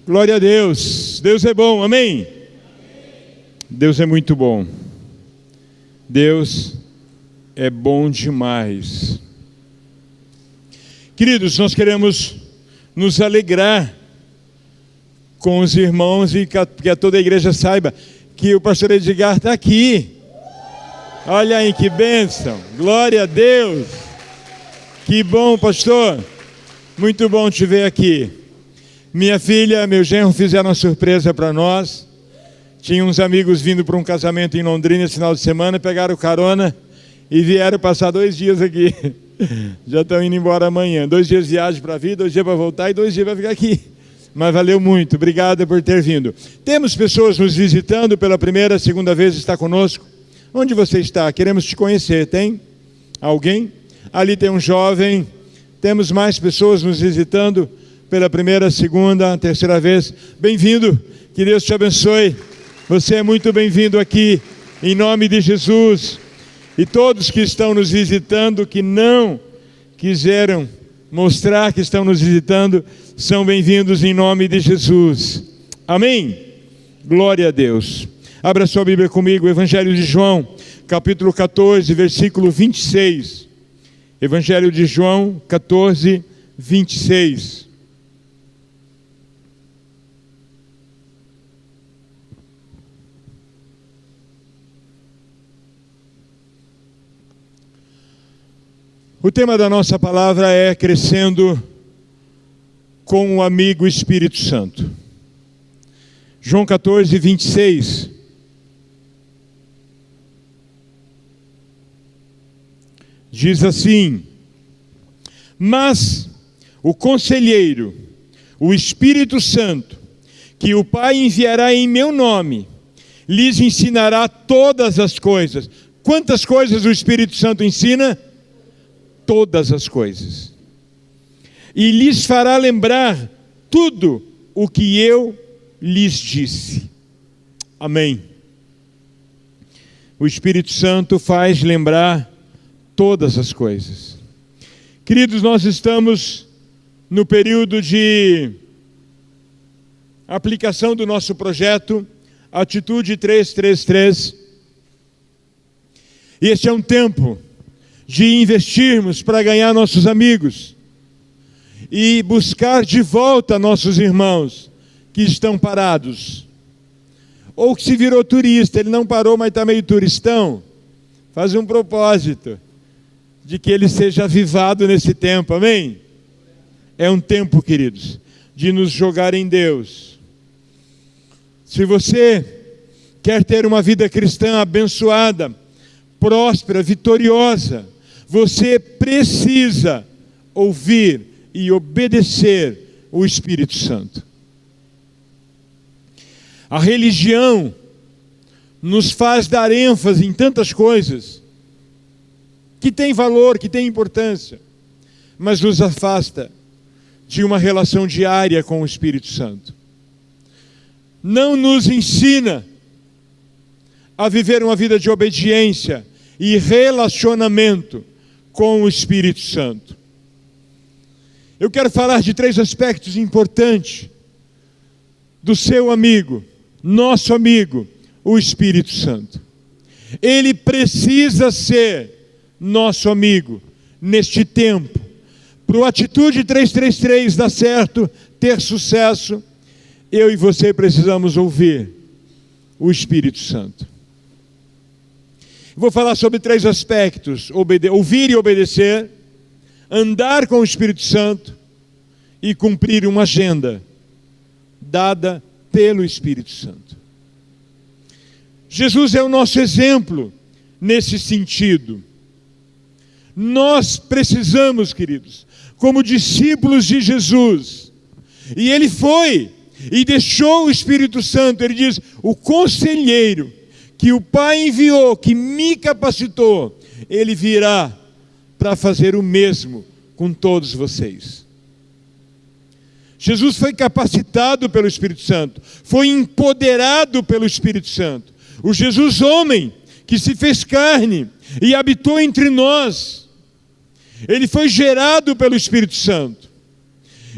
Glória a Deus. Deus é bom, amém? Deus é muito bom. Deus é bom demais. Queridos, nós queremos nos alegrar com os irmãos e que toda a igreja saiba que o pastor Edgar está aqui. Olha aí que bênção, glória a Deus. Que bom, pastor, muito bom te ver aqui. Minha filha, meu genro fizeram uma surpresa para nós. Tinha uns amigos vindo para um casamento em Londrina esse final de semana, pegaram carona e vieram passar 2 dias aqui. Já estão indo embora amanhã. 2 dias de viagem para vir, 2 dias para voltar e 2 dias para ficar aqui. Mas valeu muito, obrigado por ter vindo. Temos pessoas nos visitando pela primeira, segunda vez está conosco. Onde você está? Queremos te conhecer, tem? Alguém? Ali tem um jovem. Temos mais pessoas nos visitando pela primeira, segunda, terceira vez. Bem-vindo, que Deus te abençoe. Você é muito bem-vindo aqui, em nome de Jesus. E todos que estão nos visitando, que não quiseram mostrar que estão nos visitando, são bem-vindos em nome de Jesus. Amém? Glória a Deus. Abra sua Bíblia comigo, Evangelho de João, capítulo 14, versículo 26. Evangelho de João, 14, 26. O tema da nossa palavra é crescendo com o amigo Espírito Santo. João 14, 26. Diz assim: mas o conselheiro, o Espírito Santo, que o Pai enviará em meu nome, lhes ensinará todas as coisas. Quantas coisas o Espírito Santo ensina? Todas as coisas. E lhes fará lembrar tudo o que eu lhes disse. Amém. O Espírito Santo faz lembrar todas as coisas. Queridos, nós estamos no período de aplicação do nosso projeto Atitude 333. E este é um tempo de investirmos para ganhar nossos amigos e buscar de volta nossos irmãos que estão parados, ou que se virou turista. Ele não parou, mas está meio turistão. Faz um propósito de que ele seja avivado nesse tempo, amém? É um tempo, queridos, de nos jogar em Deus. Se você quer ter uma vida cristã abençoada, próspera, vitoriosa, você precisa ouvir e obedecer o Espírito Santo. A religião nos faz dar ênfase em tantas coisas que tem valor, que tem importância, mas nos afasta de uma relação diária com o Espírito Santo. Não nos ensina a viver uma vida de obediência e relacionamento com o Espírito Santo. Eu quero falar de 3 aspectos importantes do seu amigo, nosso amigo, o Espírito Santo. Ele precisa ser nosso amigo neste tempo. Para o Atitude 333 dar certo, ter sucesso, eu e você precisamos ouvir o Espírito Santo. Vou falar sobre 3 aspectos: ouvir e obedecer, andar com o Espírito Santo e cumprir uma agenda dada pelo Espírito Santo. Jesus é o nosso exemplo nesse sentido. Nós precisamos, queridos, como discípulos de Jesus, e Ele foi e deixou o Espírito Santo. Ele diz: o conselheiro que o Pai enviou, que me capacitou, Ele virá para fazer o mesmo com todos vocês. Jesus foi capacitado pelo Espírito Santo, foi empoderado pelo Espírito Santo. O Jesus homem que se fez carne e habitou entre nós, Ele foi gerado pelo Espírito Santo.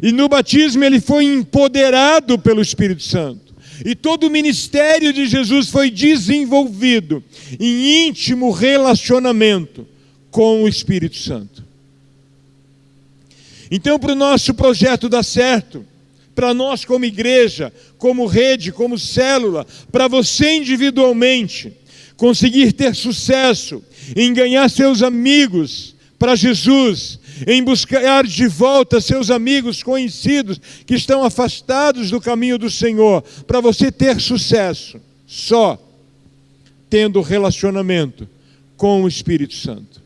E no batismo ele foi empoderado pelo Espírito Santo. E todo o ministério de Jesus foi desenvolvido em íntimo relacionamento com o Espírito Santo. Então, para o nosso projeto dar certo, para nós como igreja, como rede, como célula, para você individualmente, conseguir ter sucesso em ganhar seus amigos para Jesus, em buscar de volta seus amigos conhecidos que estão afastados do caminho do Senhor, para você ter sucesso, só tendo relacionamento com o Espírito Santo.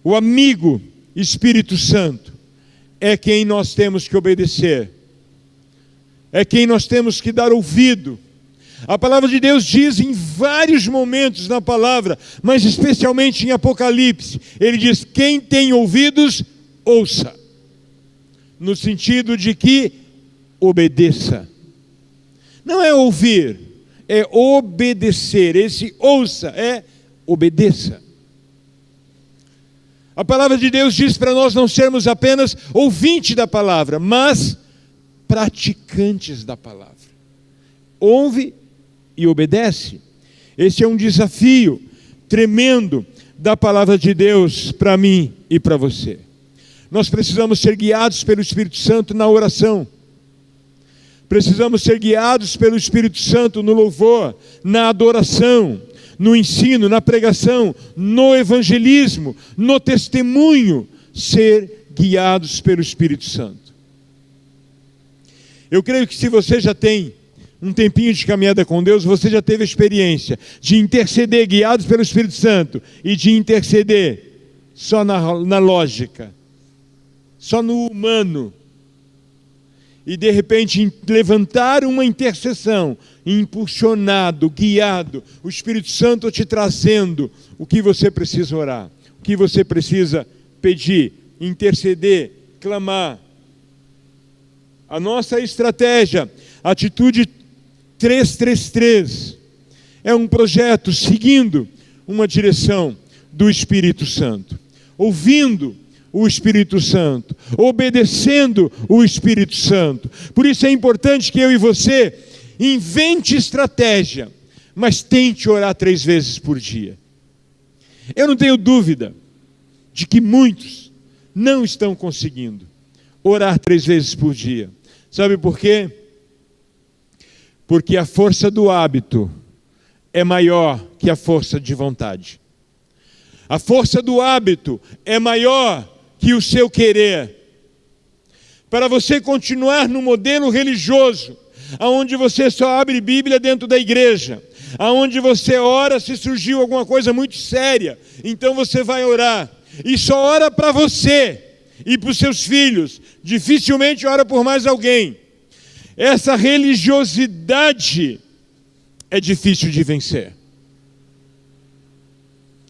O amigo Espírito Santo é quem nós temos que obedecer, é quem nós temos que dar ouvido. A palavra de Deus diz em vários momentos na palavra, mas especialmente em Apocalipse, ele diz: quem tem ouvidos, ouça. No sentido de que obedeça. Não é ouvir, é obedecer. Esse ouça é obedeça. A palavra de Deus diz para nós não sermos apenas ouvintes da palavra, mas praticantes da palavra. Ouve e obedece. Esse é um desafio tremendo da palavra de Deus para mim e para você. Nós precisamos ser guiados pelo Espírito Santo na oração. Precisamos ser guiados pelo Espírito Santo no louvor, na adoração, no ensino, na pregação, no evangelismo, no testemunho. Ser guiados pelo Espírito Santo. Eu creio que se você já tem um tempinho de caminhada com Deus, você já teve a experiência de interceder guiados pelo Espírito Santo e de interceder só na lógica, só no humano, e de repente levantar uma intercessão, impulsionado, guiado, o Espírito Santo te trazendo o que você precisa orar, o que você precisa pedir, interceder, clamar. A nossa estratégia, Atitude 333, é um projeto seguindo uma direção do Espírito Santo, ouvindo o Espírito Santo, obedecendo o Espírito Santo. Por isso é importante que eu e você invente estratégia, mas tente orar 3 vezes por dia. Eu não tenho dúvida de que muitos não estão conseguindo orar 3 vezes por dia. Sabe por quê? Porque a força do hábito é maior que a força de vontade. A força do hábito é maior que o seu querer. Para você continuar no modelo religioso, aonde você só abre Bíblia dentro da igreja, aonde você ora se surgiu alguma coisa muito séria, então você vai orar, e só ora para você e para os seus filhos, dificilmente ora por mais alguém. Essa religiosidade é difícil de vencer.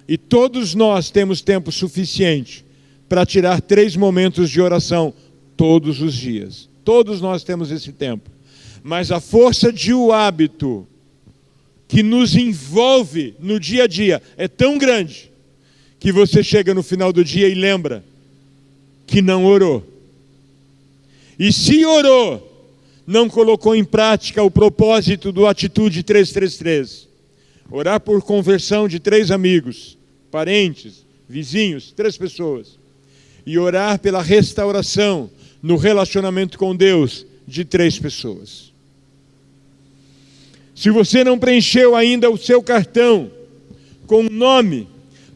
E todos nós temos tempo suficiente para tirar 3 momentos de oração todos os dias. Todos nós temos esse tempo. Mas a força de o hábito que nos envolve no dia a dia é tão grande que você chega no final do dia e lembra que não orou. E se orou, não colocou em prática o propósito do Atitude 333. Orar por conversão de 3 amigos, parentes, vizinhos, 3 pessoas. E orar pela restauração no relacionamento com Deus de 3 pessoas. Se você não preencheu ainda o seu cartão com o nome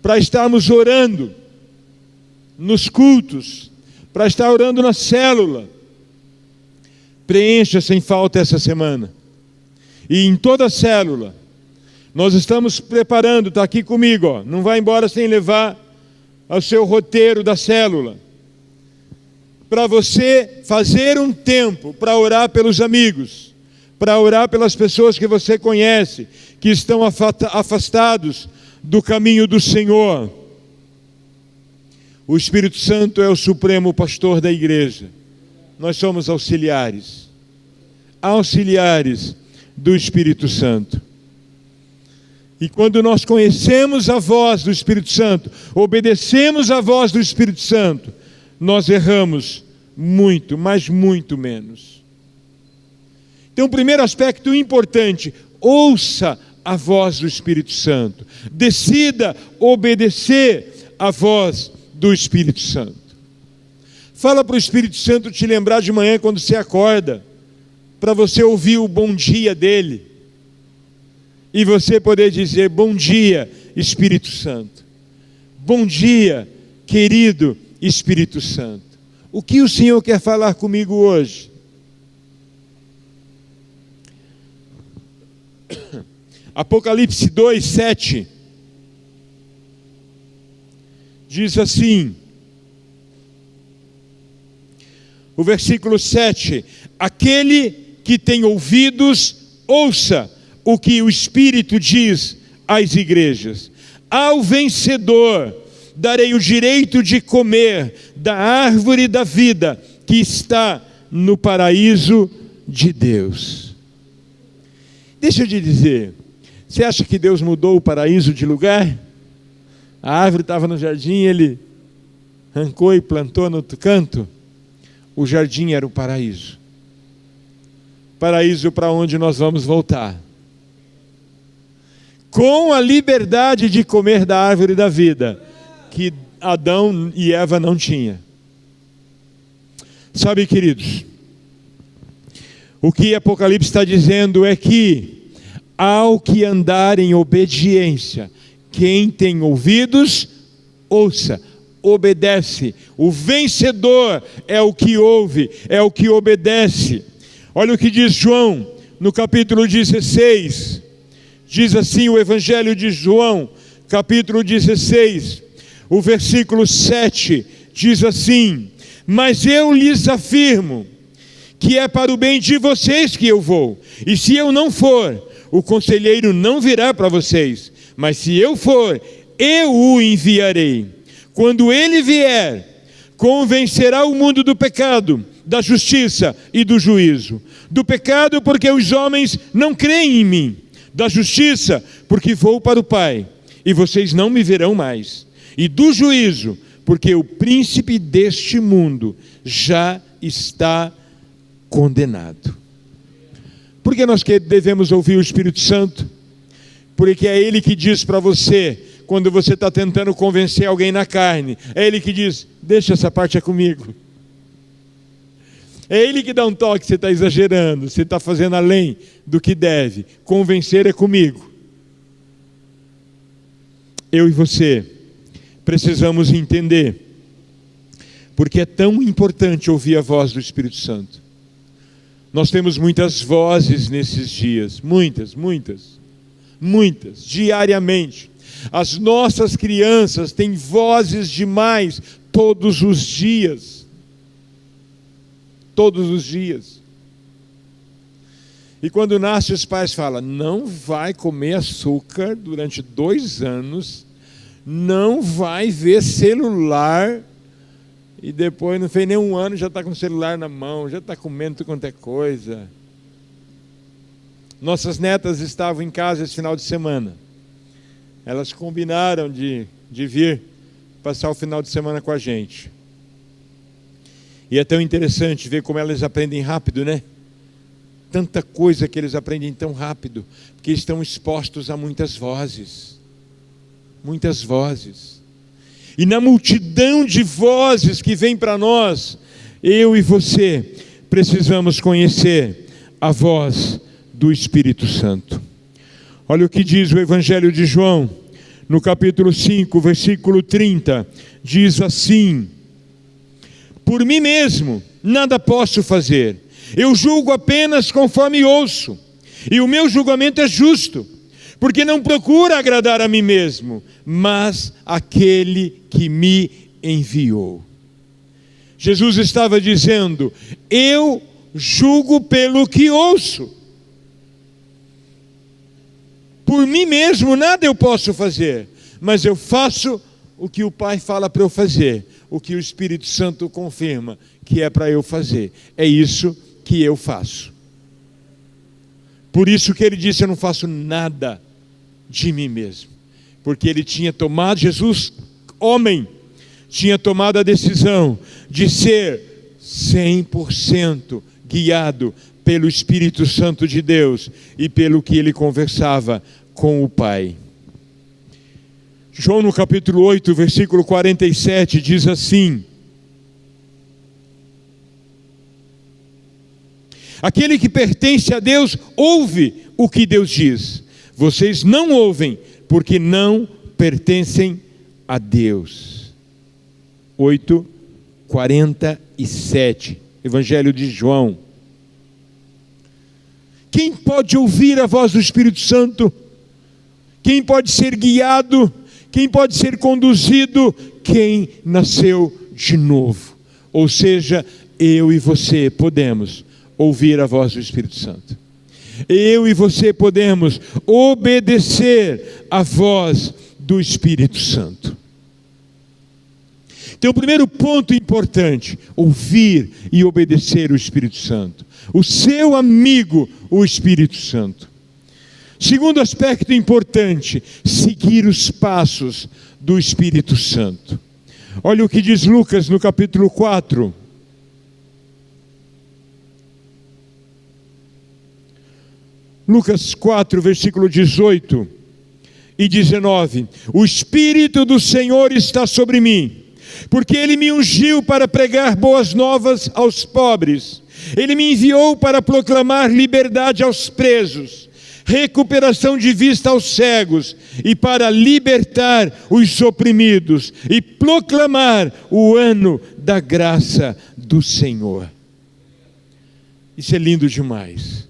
para estarmos orando nos cultos, para estar orando na célula, preencha sem falta essa semana. E em toda a célula, nós estamos preparando, está aqui comigo, ó, não vai embora sem levar o seu roteiro da célula, para você fazer um tempo para orar pelos amigos, para orar pelas pessoas que você conhece, que estão afastados do caminho do Senhor. O Espírito Santo é o supremo pastor da igreja. Nós somos auxiliares do Espírito Santo. E quando nós conhecemos a voz do Espírito Santo, obedecemos a voz do Espírito Santo, nós erramos muito, mas muito menos. Então, o primeiro aspecto importante: ouça a voz do Espírito Santo. Decida obedecer a voz do Espírito Santo. Fala para o Espírito Santo te lembrar de manhã quando você acorda, para você ouvir o bom dia dele. E você poder dizer: bom dia, Espírito Santo. Bom dia, querido Espírito Santo. O que o Senhor quer falar comigo hoje? Apocalipse 2, 7 diz assim, o versículo 7: aquele que tem ouvidos, ouça o que o Espírito diz às igrejas. Ao vencedor darei o direito de comer da árvore da vida que está no paraíso de Deus. Deixa eu te dizer, você acha que Deus mudou o paraíso de lugar? A árvore estava no jardim, ele arrancou e plantou no outro canto. O jardim era o paraíso. Paraíso para onde nós vamos voltar. Com a liberdade de comer da árvore da vida, que Adão e Eva não tinham. Sabe, queridos, o que Apocalipse está dizendo é que, ao que andar em obediência, quem tem ouvidos, ouça, obedece. O vencedor é o que ouve, é o que obedece. Olha o que diz João, no capítulo 16, diz assim o Evangelho de João, capítulo 16, o versículo 7, diz assim: mas eu lhes afirmo, que é para o bem de vocês que eu vou, e se eu não for, o conselheiro não virá para vocês, mas se eu for, eu o enviarei. Quando ele vier, convencerá o mundo do pecado, da justiça e do juízo. Do pecado, porque os homens não creem em mim. Da justiça, porque vou para o Pai, e vocês não me verão mais. E do juízo, porque o príncipe deste mundo já está condenado. Por que nós devemos ouvir o Espírito Santo? Porque é Ele que diz para você, quando você está tentando convencer alguém na carne, é Ele que diz: deixa essa parte é comigo. É Ele que dá um toque, você está exagerando, você está fazendo além do que deve. Convencer é comigo. Eu e você precisamos entender porque é tão importante ouvir a voz do Espírito Santo. Nós temos muitas vozes nesses dias, muitas, diariamente. As nossas crianças têm vozes demais todos os dias. Todos os dias. E quando nasce, os pais falam: não vai comer açúcar durante 2 anos, não vai ver celular, e depois não fez nem 1 ano, já está com o celular na mão, já está comendo tudo quanto é coisa. Nossas netas estavam em casa esse final de semana. Elas combinaram de vir passar o final de semana com a gente. E é tão interessante ver como elas aprendem rápido, né? Tanta coisa que eles aprendem tão rápido, porque estão expostos a muitas vozes. Muitas vozes. E na multidão de vozes que vem para nós, eu e você precisamos conhecer a voz do Espírito Santo. Olha o que diz o Evangelho de João, no capítulo 5, versículo 30, diz assim: por mim mesmo nada posso fazer, eu julgo apenas conforme ouço, e o meu julgamento é justo, porque não procuro agradar a mim mesmo, mas aquele que me enviou. Jesus estava dizendo: eu julgo pelo que ouço. Por mim mesmo nada eu posso fazer, mas eu faço o que o Pai fala para eu fazer, o que o Espírito Santo confirma que é para eu fazer. É isso que eu faço. Por isso que ele disse: eu não faço nada de mim mesmo. Porque ele tinha tomado, Jesus, homem, tinha tomado a decisão de ser 100% guiado pelo Espírito Santo de Deus e pelo que ele conversava com o Pai. João no capítulo 8, versículo 47 diz assim: aquele que pertence a Deus ouve o que Deus diz. Vocês não ouvem porque não pertencem a Deus. 8, 47, Evangelho de João. Quem pode ouvir a voz do Espírito Santo? Quem pode ser guiado? Quem pode ser conduzido? Quem nasceu de novo. Ou seja, eu e você podemos ouvir a voz do Espírito Santo. Eu e você podemos obedecer a voz do Espírito Santo. Então, o primeiro ponto importante: ouvir e obedecer o Espírito Santo. O seu amigo, o Espírito Santo. Segundo aspecto importante: seguir os passos do Espírito Santo. Olha o que diz Lucas no capítulo 4. Lucas 4, versículo 18 e 19. O Espírito do Senhor está sobre mim, porque Ele me ungiu para pregar boas novas aos pobres. Ele me enviou para proclamar liberdade aos presos, recuperação de vista aos cegos, e para libertar os oprimidos, e proclamar o ano da graça do Senhor. Isso é lindo demais.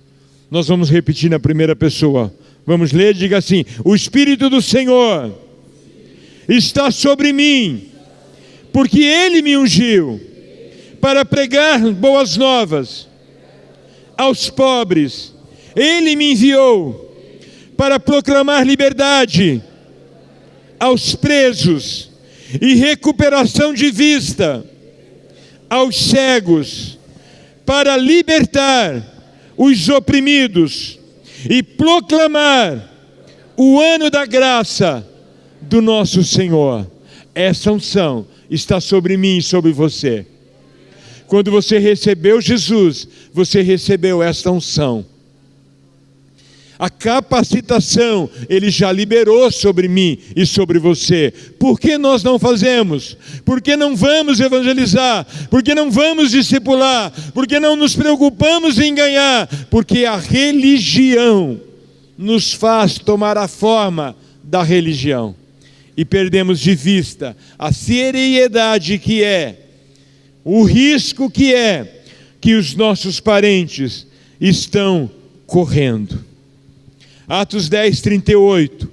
Nós vamos repetir na primeira pessoa. Vamos ler, diga assim: o Espírito do Senhor está sobre mim, porque Ele me ungiu para pregar boas novas aos pobres. Ele me enviou para proclamar liberdade aos presos e recuperação de vista aos cegos, para libertar os oprimidos e proclamar o ano da graça do nosso Senhor. Essa unção está sobre mim e sobre você. Quando você recebeu Jesus, você recebeu essa unção. A capacitação Ele já liberou sobre mim e sobre você. Por que nós não fazemos? Por que não vamos evangelizar? Por que não vamos discipular? Por que não nos preocupamos em ganhar? Porque a religião nos faz tomar a forma da religião. E perdemos de vista a seriedade que é, o risco que é, que os nossos parentes estão correndo. Atos 10, 38.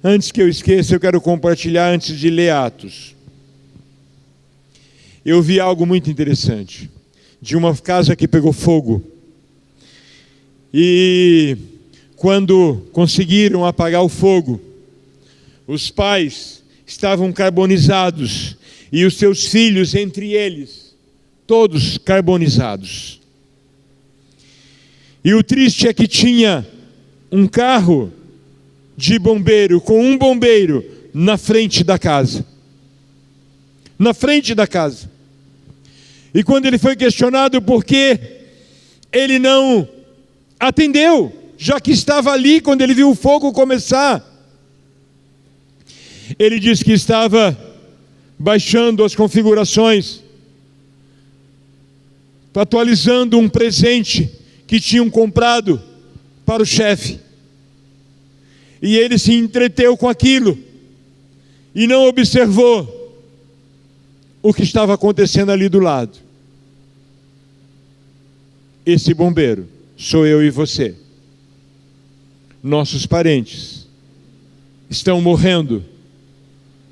Antes que eu esqueça, eu quero compartilhar antes de ler Atos. Eu vi algo muito interessante. De uma casa que pegou fogo. E quando conseguiram apagar o fogo, os pais estavam carbonizados. E os seus filhos entre eles, todos carbonizados. E o triste é que tinha um carro de bombeiro, com um bombeiro na frente da casa. Na frente da casa. E quando ele foi questionado por que ele não atendeu, já que estava ali quando ele viu o fogo começar, ele disse que estava baixando as configurações, atualizando um presente que tinham comprado para o chefe. E ele se entreteu com aquilo e não observou o que estava acontecendo ali do lado. Esse bombeiro sou eu e você. Nossos parentes estão morrendo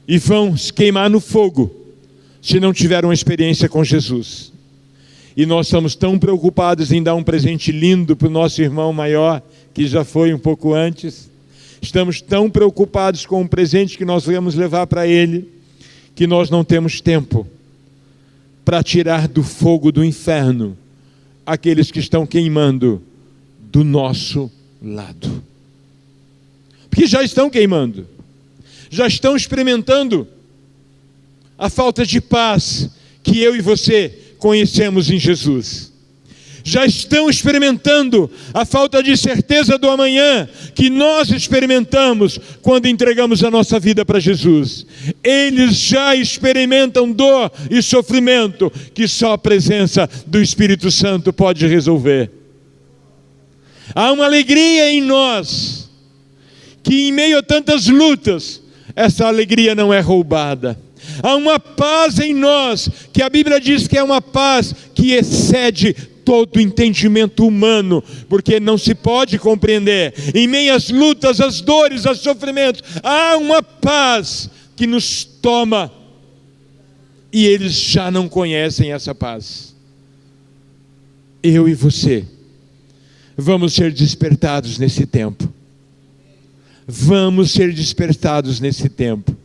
e vão se queimar no fogo se não tiveram uma experiência com Jesus. E nós estamos tão preocupados em dar um presente lindo para o nosso irmão maior, que já foi um pouco antes. Estamos tão preocupados com o presente que nós vamos levar para ele, que nós não temos tempo para tirar do fogo do inferno aqueles que estão queimando do nosso lado. Porque já estão queimando, já estão experimentando a falta de paz que eu e você conhecemos em Jesus. Já estão experimentando a falta de certeza do amanhã que nós experimentamos quando entregamos a nossa vida para Jesus. Eles já experimentam dor e sofrimento que só a presença do Espírito Santo pode resolver. Há uma alegria em nós, que em meio a tantas lutas, essa alegria não é roubada. Há uma paz em nós, que a Bíblia diz que é uma paz que excede todo entendimento humano, porque não se pode compreender. Em meio às lutas, às dores, aos sofrimentos, há uma paz que nos toma, e eles já não conhecem essa paz. Eu e você vamos ser despertados nesse tempo. Vamos ser despertados nesse tempo,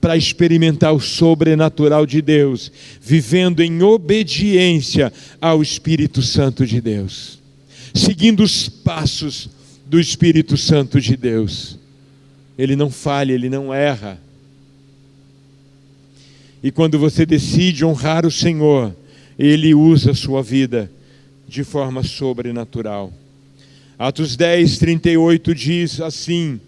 para experimentar o sobrenatural de Deus, vivendo em obediência ao Espírito Santo de Deus, seguindo os passos do Espírito Santo de Deus. Ele não falha, ele não erra. E quando você decide honrar o Senhor, Ele usa a sua vida de forma sobrenatural. Atos 10, 38 diz assim: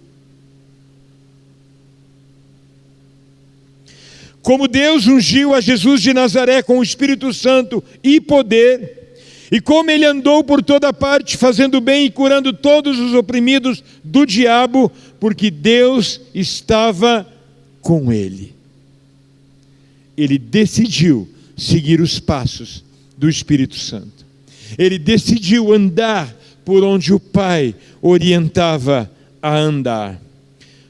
como Deus ungiu a Jesus de Nazaré com o Espírito Santo e poder, e como ele andou por toda parte, fazendo bem e curando todos os oprimidos do diabo, porque Deus estava com ele. Ele decidiu seguir os passos do Espírito Santo. Ele decidiu andar por onde o Pai orientava a andar.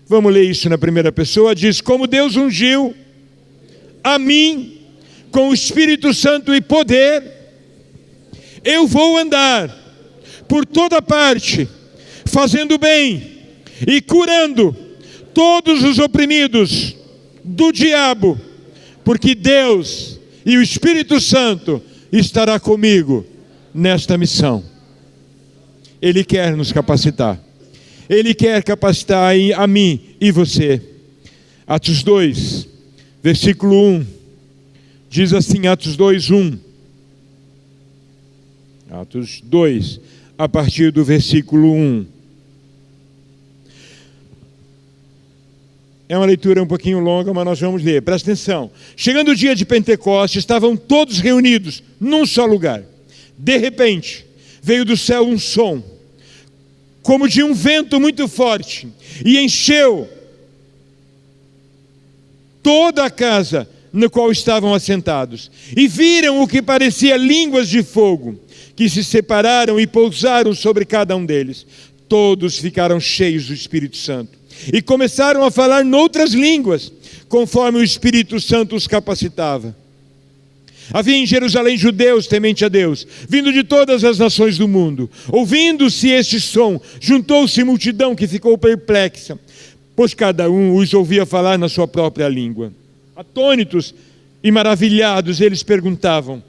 Vamos ler isso na primeira pessoa. Diz: como Deus ungiu a mim com o Espírito Santo e poder, eu vou andar por toda parte, fazendo bem e curando todos os oprimidos do diabo, porque Deus e o Espírito Santo estará comigo nesta missão. Ele quer nos capacitar. Ele quer capacitar a mim e você. Atos 2, versículo 1, diz assim, Atos 2, 1. Atos 2, a partir do versículo 1. É uma leitura um pouquinho longa, mas nós vamos ler. Presta atenção. Chegando o dia de Pentecostes, estavam todos reunidos num só lugar. De repente, veio do céu um som, como de um vento muito forte, e encheu toda a casa no qual estavam assentados. E viram o que parecia línguas de fogo, que se separaram e pousaram sobre cada um deles. Todos ficaram cheios do Espírito Santo e começaram a falar noutras línguas, conforme o Espírito Santo os capacitava. Havia em Jerusalém judeus temente a Deus, vindo de todas as nações do mundo. Ouvindo-se este som, juntou-se multidão que ficou perplexa, pois cada um os ouvia falar na sua própria língua. Atônitos e maravilhados, eles perguntavam: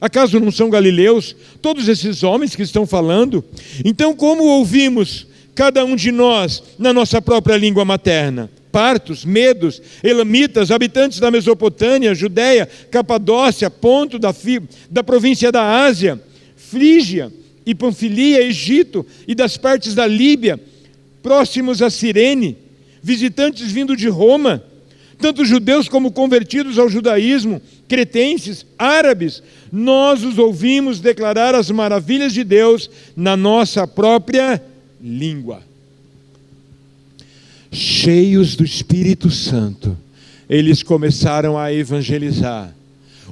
acaso não são galileus todos esses homens que estão falando? Então como ouvimos cada um de nós na nossa própria língua materna? Partos, medos, elamitas, habitantes da Mesopotâmia, Judéia, Capadócia, Ponto, da província da Ásia, Frígia e Panfilia, Egito e das partes da Líbia, próximos a Cirene, visitantes vindo de Roma, tanto judeus como convertidos ao judaísmo, cretenses, árabes, nós os ouvimos declarar as maravilhas de Deus na nossa própria língua. Cheios do Espírito Santo, eles começaram a evangelizar,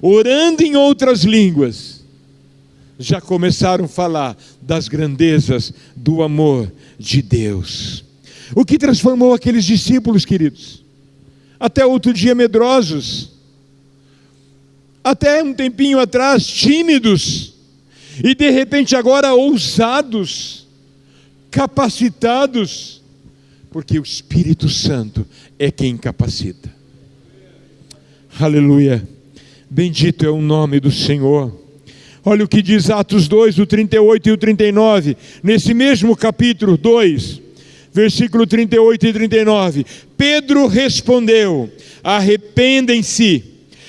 orando em outras línguas, já começaram a falar das grandezas do amor de Deus. O que transformou aqueles discípulos, queridos? Até outro dia medrosos, até um tempinho atrás tímidos, e de repente agora ousados, capacitados, porque o Espírito Santo é quem capacita. Aleluia, bendito é o nome do Senhor. Olha o que diz Atos 2, o 38 e o 39, nesse mesmo capítulo 2, Versículo 38 e 39. Pedro respondeu: arrependem-se,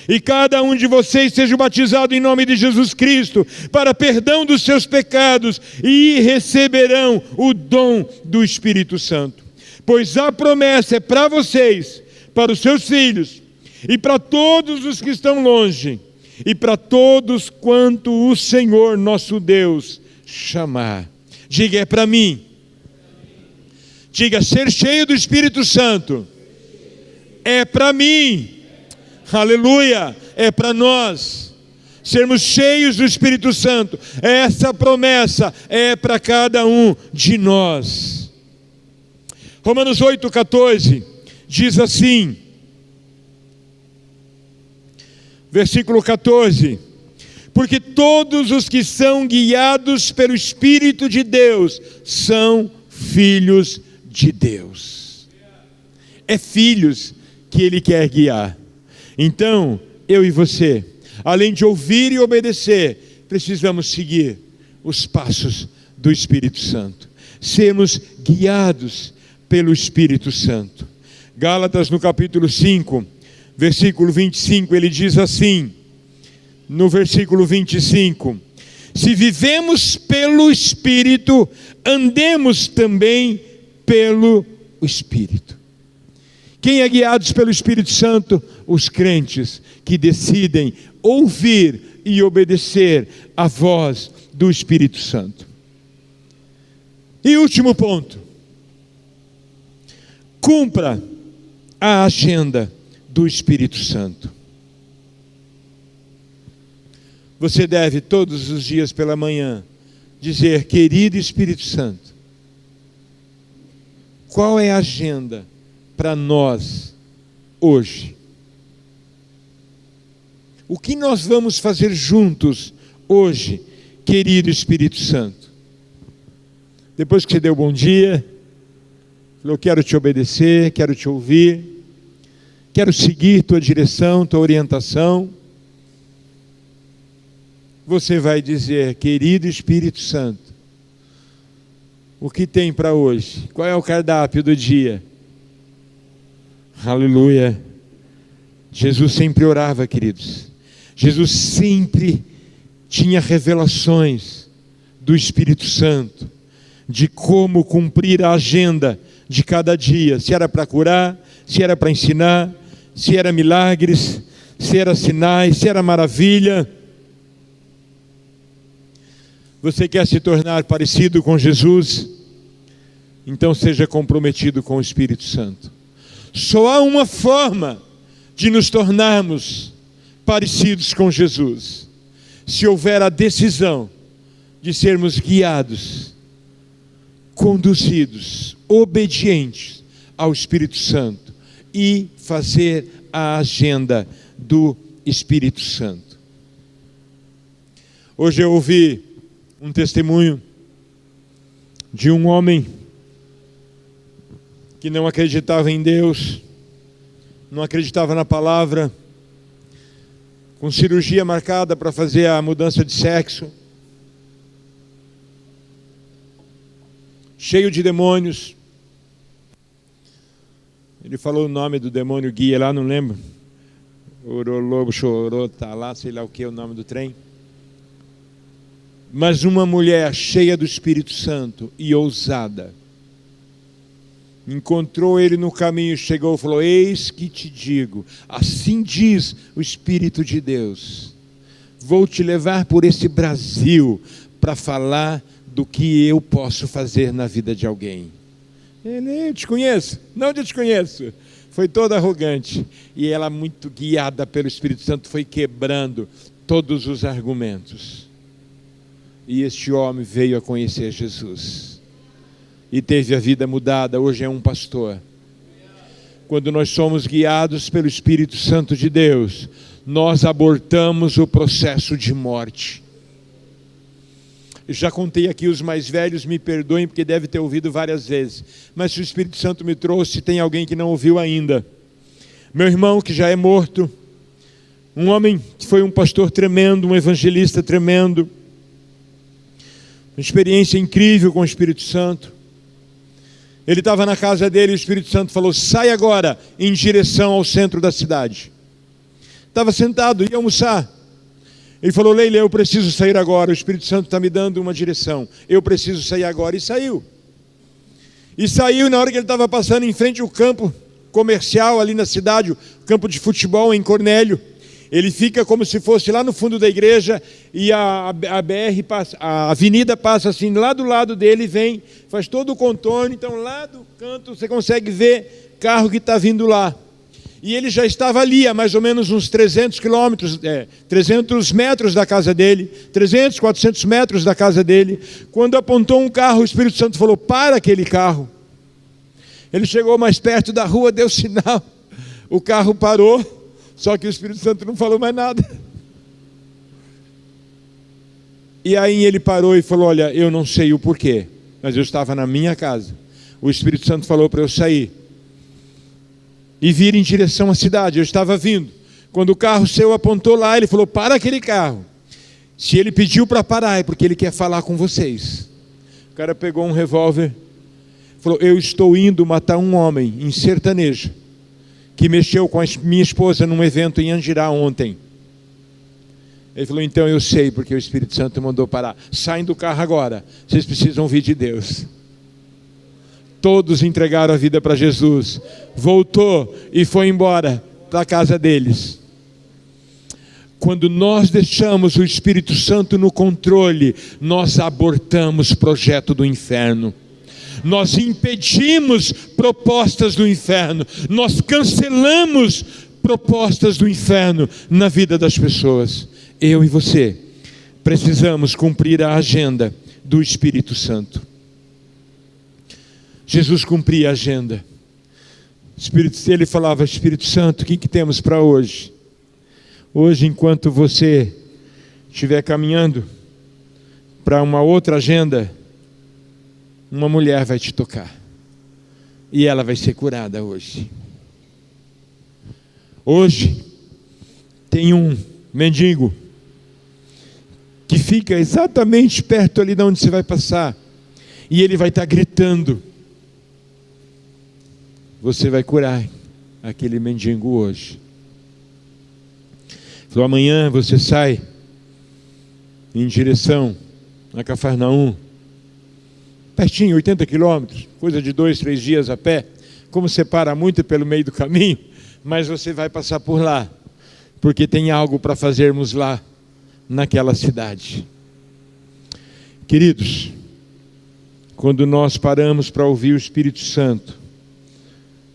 e cada um de vocês seja batizado em nome de Jesus Cristo, para perdão dos seus pecados, e receberão o dom do Espírito Santo. Pois a promessa é para vocês, para os seus filhos, e para todos os que estão longe, e para todos quanto o Senhor nosso Deus chamar. Diga, é para mim. Diga, ser cheio do Espírito Santo é para mim. Aleluia, é para nós. Sermos cheios do Espírito Santo, essa promessa é para cada um de nós. Romanos 8,14 diz assim, versículo 14: porque todos os que são guiados pelo Espírito de Deus são filhos de Deus. É filhos que Ele quer guiar. Então, eu e você, além de ouvir e obedecer, precisamos seguir os passos do Espírito Santo. Sermos guiados pelo Espírito Santo. Gálatas, no capítulo 5, versículo 25, ele diz assim, no versículo 25: se vivemos pelo Espírito, andemos também pelo Espírito. Quem é guiados pelo Espírito Santo? Os crentes que decidem ouvir e obedecer a voz do Espírito Santo. E último ponto: cumpra a agenda do Espírito Santo. Você deve todos os dias pela manhã dizer: querido Espírito Santo, qual é a agenda para nós hoje? O que nós vamos fazer juntos hoje, querido Espírito Santo? Depois que você deu bom dia, falou: quero te obedecer, quero te ouvir, quero seguir tua direção, tua orientação. Você vai dizer: querido Espírito Santo, o que tem para hoje? Qual é o cardápio do dia? Aleluia. Jesus sempre orava, queridos. Jesus sempre tinha revelações do Espírito Santo, de como cumprir a agenda de cada dia. Se era para curar, se era para ensinar, se era milagres, se era sinais, se era maravilha. Você quer se tornar parecido com Jesus? Então seja comprometido com o Espírito Santo. Só há uma forma de nos tornarmos parecidos com Jesus: se houver a decisão de sermos guiados, conduzidos, obedientes ao Espírito Santo e fazer a agenda do Espírito Santo. Hoje eu ouvi um testemunho de um homem que não acreditava em Deus, não acreditava na palavra, com cirurgia marcada para fazer a mudança de sexo, cheio de demônios. Ele falou o nome do demônio guia lá, não lembro. Orolobo, chorou, tá lá, sei lá o que é o nome do trem. Mas uma mulher cheia do Espírito Santo e ousada encontrou ele no caminho, chegou e falou: eis que te digo, assim diz o Espírito de Deus, vou te levar por esse Brasil para falar do que eu posso fazer na vida de alguém. Ele: eu te conheço? Não, eu te conheço. Foi toda arrogante. E ela, muito guiada pelo Espírito Santo, foi quebrando todos os argumentos. E este homem veio a conhecer Jesus e teve a vida mudada. Hoje é um pastor. Quando nós somos guiados pelo Espírito Santo de Deus, nós abortamos o processo de morte. Eu já contei aqui, os mais velhos me perdoem, porque deve ter ouvido várias vezes, mas se o Espírito Santo me trouxe, tem alguém que não ouviu ainda. Meu irmão, que já é morto, um homem que foi um pastor tremendo, um evangelista tremendo, uma experiência incrível com o Espírito Santo. Ele estava na casa dele e o Espírito Santo falou: sai agora em direção ao centro da cidade. Estava sentado, ia almoçar. Ele falou: Leila, eu preciso sair agora, o Espírito Santo está me dando uma direção, eu preciso sair agora. E saiu. E saiu, na hora que ele estava passando em frente ao campo comercial ali na cidade, o campo de futebol em Cornélio. Ele fica como se fosse lá no fundo da igreja e a BR passa, a avenida passa assim, lá do lado dele vem, faz todo o contorno, então lá do canto você consegue ver carro que está vindo lá. E ele já estava ali a mais ou menos uns 300 metros da casa dele, 300, 400 metros da casa dele. Quando apontou um carro, o Espírito Santo falou: para aquele carro. Ele chegou mais perto da rua, deu sinal, o carro parou. Só que o Espírito Santo não falou mais nada. E aí ele parou e falou: olha, eu não sei o porquê, mas eu estava na minha casa. O Espírito Santo falou para eu sair e vir em direção à cidade. Eu estava vindo. Quando o carro seu apontou lá, ele falou: para aquele carro. Se ele pediu para parar, é porque ele quer falar com vocês. O cara pegou um revólver, falou: eu estou indo matar um homem em Sertaneja, que mexeu com a minha esposa num evento em Andirá ontem. Ele falou: então eu sei, porque o Espírito Santo mandou parar. Saem do carro agora, vocês precisam ouvir de Deus. Todos entregaram a vida para Jesus. Voltou e foi embora para a casa deles. Quando nós deixamos o Espírito Santo no controle, nós abortamos o projeto do inferno. Nós impedimos propostas do inferno. Nós cancelamos propostas do inferno na vida das pessoas. Eu e você precisamos cumprir a agenda do Espírito Santo. Jesus cumpria a agenda. Ele falava: Espírito Santo, o que temos para hoje? Hoje, enquanto você estiver caminhando para uma outra agenda, uma mulher vai te tocar. E ela vai ser curada hoje. Hoje, tem um mendigo que fica exatamente perto ali de onde você vai passar. E ele vai estar gritando. Você vai curar aquele mendigo hoje. Falou: amanhã você sai em direção a Cafarnaum. Pertinho, 80 quilômetros, coisa de 2, 3 dias a pé. Como você para muito pelo meio do caminho, mas você vai passar por lá, porque tem algo para fazermos lá, naquela cidade. Queridos, quando nós paramos para ouvir o Espírito Santo,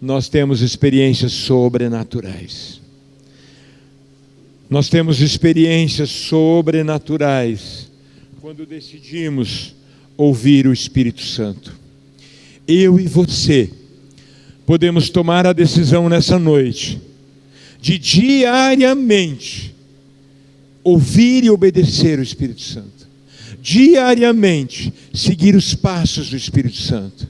nós temos experiências sobrenaturais. Nós temos experiências sobrenaturais quando decidimos ouvir o Espírito Santo. Eu e você podemos tomar a decisão nessa noite de diariamente ouvir e obedecer o Espírito Santo. Diariamente seguir os passos do Espírito Santo.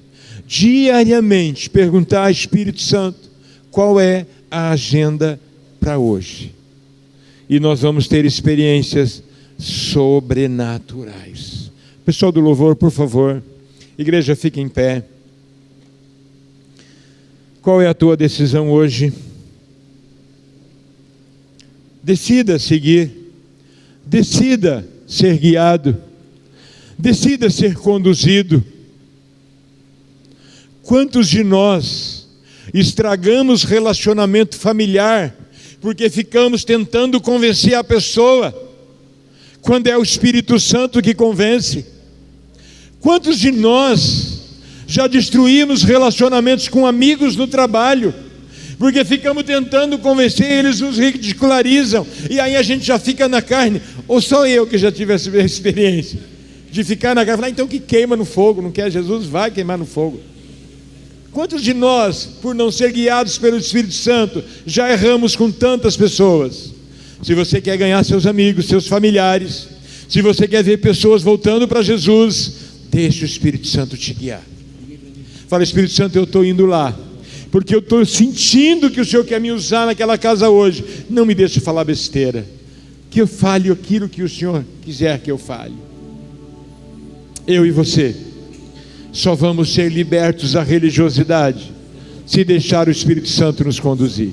Diariamente perguntar ao Espírito Santo qual é a agenda para hoje. E nós vamos ter experiências sobrenaturais. Pessoal do louvor, por favor. Igreja, fique em pé. Qual é a tua decisão hoje? Decida seguir. Decida ser guiado. Decida ser conduzido. Quantos de nós estragamos relacionamento familiar porque ficamos tentando convencer a pessoa, quando é o Espírito Santo que convence? Quantos de nós já destruímos relacionamentos com amigos no trabalho, porque ficamos tentando convencer, eles nos ridicularizam, e aí a gente já fica na carne? Ou só eu que já tive essa experiência de ficar na carne, falar: então que queima no fogo, não quer Jesus? Vai queimar no fogo. Quantos de nós, por não ser guiados pelo Espírito Santo, já erramos com tantas pessoas? Se você quer ganhar seus amigos, seus familiares, se você quer ver pessoas voltando para Jesus, deixe o Espírito Santo te guiar. Fala: Espírito Santo, eu estou indo lá, porque eu estou sentindo que o Senhor quer me usar naquela casa hoje. Não me deixe falar besteira, que eu fale aquilo que o Senhor quiser que eu fale. Eu e você só vamos ser libertos da religiosidade se deixar o Espírito Santo nos conduzir.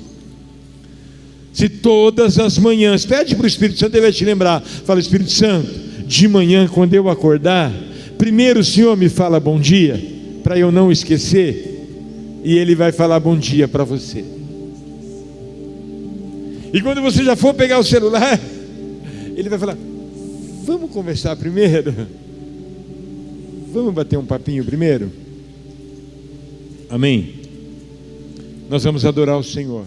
Se todas as manhãs, pede para o Espírito Santo, ele vai te lembrar. Fala: Espírito Santo, de manhã quando eu acordar, primeiro o Senhor me fala bom dia, para eu não esquecer, e Ele vai falar bom dia para você. E quando você já for pegar o celular, Ele vai falar: vamos conversar primeiro? Vamos bater um papinho primeiro? Amém? Nós vamos adorar o Senhor.